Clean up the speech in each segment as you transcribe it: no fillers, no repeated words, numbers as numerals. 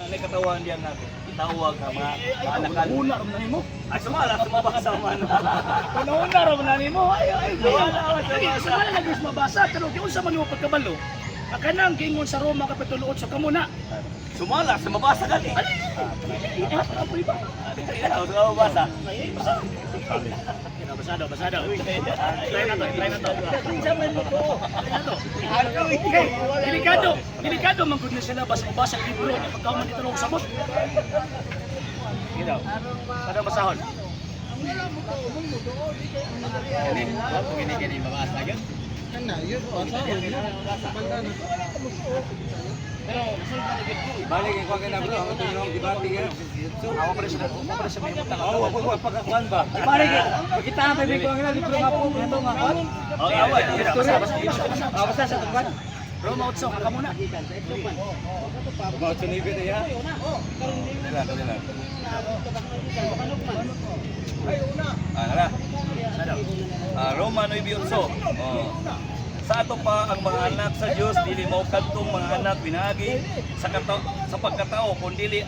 Ang katawan diyan natin. Itawag na mga anakan. Una ram na nimo. Ay sumala sumabasa man. Una ram na nimo. Ay. Sumala Nagis mabasa pero di unsa man mo pagkabalo. Kanang gingon sa Roma kapitulo 8 kamuna. Sumala sumabasa kani. Apoy ba? Sumabasa. Basado. Try na to. Delikado man gud na sila basa libro ni pagkaman dito og sabot. Ginaw. Kada basahon. Gini mabasa gyud. Balik ko kay na bro, ang tunong debate nga. Awa pa sa may utang. Oh, wag pagkakuan ba. Balik kita na bibig ko nga libro nga po ito nga. Okay, away. Basta sa tugban. Roma 8 ka muna. About to leave it ya. Roma 9:8. Sa ato pa ang mga anak sa Dios dili mao kadtong mga anak binagi sa pagkatao kun dili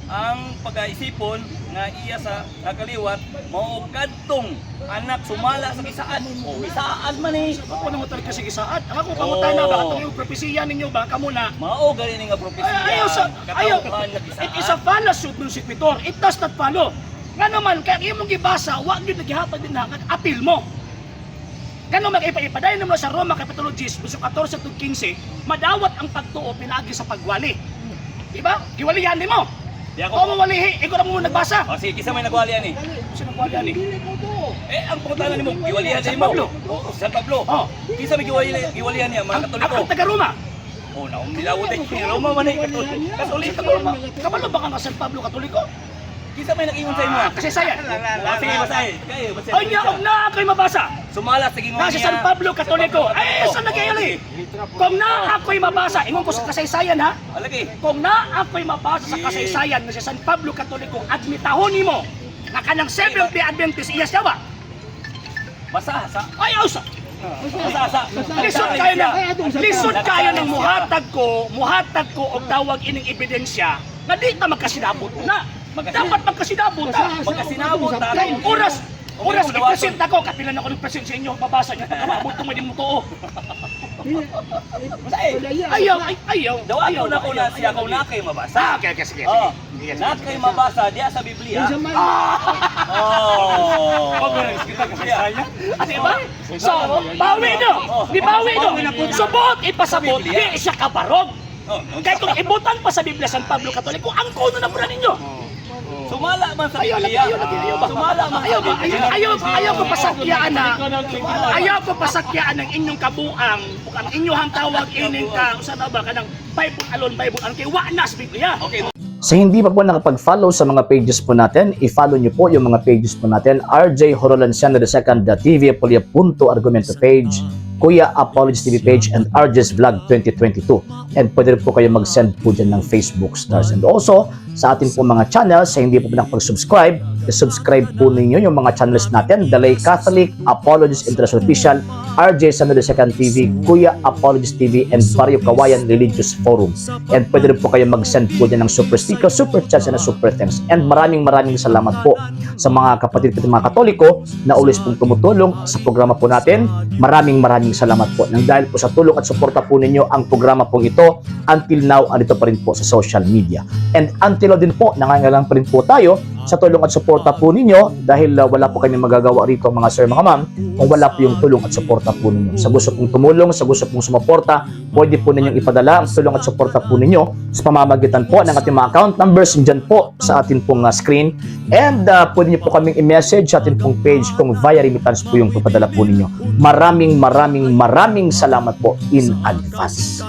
ang pag-aisipon nga iya sa kaliwat mao kadtong anak sumala sa kisaan. Kisaan man ni. Ako nang utang kasi gisaad. Ako kamutan na ba atong propesiya ninyo ba kamo na? Mao gani ni nga propesya. Ayaw. It is a fallacy ng Sekretor. It does not follow. Nga naman, kaya imong gibasa, wag yun naghihatag din na apil mo. Ganun mag-ipa-ipadayon naman sa Roma Kapitulo 10, verso 14 to 15, madawat ang pagtuo pinagi sa pagwali. Diba? Giwalihan din mo. Di Kung ako. mawalihi, ikaw na mo nagbasa. O sige, kisa may nagwalian ni. Sino nagwalihan eh? Ang pagkatalan nimo, giwalian San din mo. Pablo. San Pablo. Oh. Kisa may giwalian niya mga Katoliko. Ang taga-Roma. Oh, naong nilawot eh. Roma man ay Katoliko. Katoliko. Kabalo ba ka nga San Pablo Katoliko? Kisa may nag-ingon sa imo. Kasi sayan. Sige, basahin. Kayo, basahin. Ay niya, huwag na ako'y mabasa. Sumala sa gingon Nasa San Pablo Katoliko. Ay, saan nagyayali? Kung na ako'y mabasa, ingon ko sa kasaysayan ha. Alagi. Kung na ako'y mabasa sa kasaysayan na si San Pablo Katoliko, admitahon nimo na kanang Seventh-day Adventist iya siya ba? Basa sa. Ayaw sa! Basa. Lisod kayo ng muhatag ko og tawag ining ebidensya na di ta magkasinabot na. Dapat magkasinabot ta. Magkasinabot ta. Kay oras i-present ako, kapilan ako ng present sa inyo, babasa niyo, pagkamabot mo din mo to. Ayaw. Dawato na ko na siya kung na kayo mabasa. Okay, sige. Oh, na kayo mabasa diya sa Biblia. Diba? So, bawi no. Di bawi no. Subot, ipasabot, di siya kabarog. Kaya kung ibutan pa sa Biblia San Pablo Katoliko, ang kuno na pura ninyo. Sumala man sa Biblia. Sumala man sa Biblia. Ayaw ko pasakyaan na. Ayaw ko pasakyaan ng inyong kabuang. Ang inyong tawag ining ka, usa na ba kanang Bible alone Bible ang kay wa na sa Biblia. Okay. Sa hindi pa po nakapag-follow sa mga pages po natin, i-follow nyo po yung mga pages po natin, RJ Horolanciano II, TV Apolia Punto Argumento page, Kuya Apologies TV page, and RJ's Vlog 2022. And pwede rin po kayo mag-send po dyan ng Facebook stars. And also, sa atin po mga channels, sa hindi po nakapag-subscribe, i-subscribe po ninyo yung mga channels natin, The Lay Catholic, Apologies International Official, RJ Sanado II TV, Kuya Apologies TV, and Barrio Kawayan Religious Forum. And pwede rin po kayo mag-send po dyan ng super sticker, super chats, and super thanks. And maraming salamat po sa mga kapatid at mga Katoliko na always pong tumutulong sa programa po natin. Maraming salamat po. Nang dahil po sa tulong at suporta po ninyo, ang programa pong ito, until now, andito pa rin po sa social media. And until now din po, nangangailangan pa rin po tayo sa tulong at suporta po ninyo dahil wala po kami magagawa rito mga sir, mga ma'am, kung wala po yung tulong at suporta po ninyo. Sa gusto pong tumulong, sa gusto pong sumuporta, pwede po ninyong ipadala ang tulong at suporta po ninyo sa pamamagitan po ng ating mga account numbers dyan po sa ating pong screen. And pwede niyo po kaming i-message sa ating pong page kung via remittance po yung papadala po ninyo. Maraming salamat po in advance.